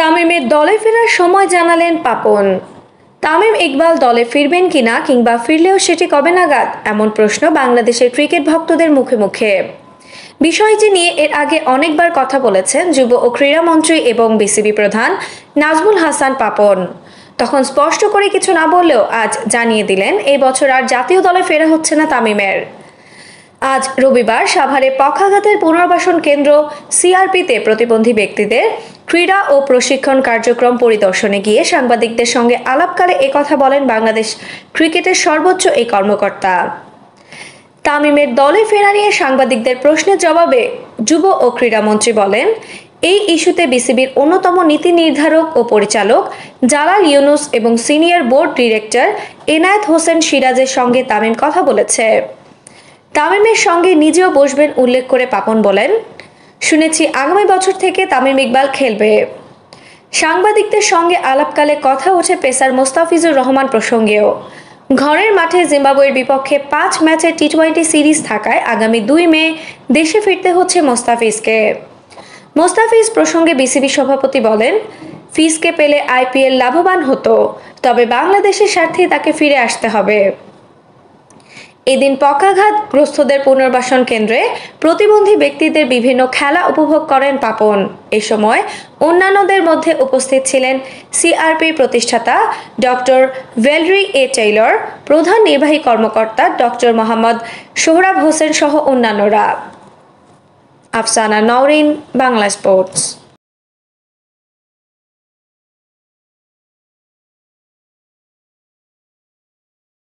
তামিমের দলে ফেরার সময় জানালেন পাপন। তামিম ইকবাল দলে ফিরবেন কিনা কিংবা ফিরলেও সেটি কবে নাগাদ, এমন প্রশ্ন বাংলাদেশের ক্রিকেট ভক্তদের মুখে মুখে। বিষয়টি নিয়ে এর আগে অনেকবার কথা বলেছেন যুব ও ক্রীড়ামন্ত্রী এবং বিসিবি প্রধান নাজমুল হাসান পাপন। তখন স্পষ্ট করে কিছু না বললেও আজ জানিয়ে দিলেন এই বছর আর জাতীয় দলে ফেরা হচ্ছে না তামিমের। আজ রবিবার সাভারে পক্ষাঘাতের পুনর্বাসন কেন্দ্র সিআরপিতে প্রতিবন্ধী ব্যক্তিদের ক্রীড়া ও প্রশিক্ষণ কার্যক্রম পরিদর্শনে গিয়ে সাংবাদিকদের সঙ্গে আলাপকালে একথা বলেন বাংলাদেশ ক্রিকেটের সর্বোচ্চ এই কর্মকর্তা। তামিমের দলে ফেরা নিয়ে সাংবাদিকদের প্রশ্নের জবাবে যুব ও ক্রীড়ামন্ত্রী বলেন, এই ইস্যুতে বিসিবির অন্যতম নীতি নির্ধারক ও পরিচালক জালাল ইউনুস এবং senior board director Enayet Hossain সিরাজের সঙ্গে তামিম কথা বলেছে। তামিমের সঙ্গে নিজেও বসবেন উল্লেখ করে পাপন বলেন, শুনেছি আগামী বছর থেকে তামিম ইকবাল খেলবে। সাংবাদিকদের সঙ্গে আলাপকালে কথা ওঠে পেসার মোস্তাফিজুর রহমান প্রসঙ্গেও। ঘরের মাঠে জিম্বাবুয়ের বিপক্ষে 5 ম্যাচের টি-20 সিরিজ থাকায় আগামী 2 মে দেশে ফিরতে হচ্ছে মোস্তাফিজকে। মোস্তাফিজ প্রসঙ্গে বিসিবি সভাপতি বলেন, ফিজকে পেলে আইপিএল লাভবান হতো, তবে বাংলাদেশের স্বার্থেই তাকে ফিরে আসতে হবে। এদিন পক্ষাঘাতগ্রস্তদের পুনর্বাসন কেন্দ্রে প্রতিবন্ধী ব্যক্তিদের বিভিন্ন খেলা উপভোগ করেন পাপন। এ সময় অন্যান্যদের মধ্যে উপস্থিত ছিলেন সিআরপি প্রতিষ্ঠাতা ডক্টর ভ্যালেরি এ টেইলর, প্রধান নির্বাহী কর্মকর্তা ডক্টর মোহাম্মদ সোহরাব হোসেন সহ অন্যান্যরা। আফসানা নওরিন, বাংলা স্পোর্টস।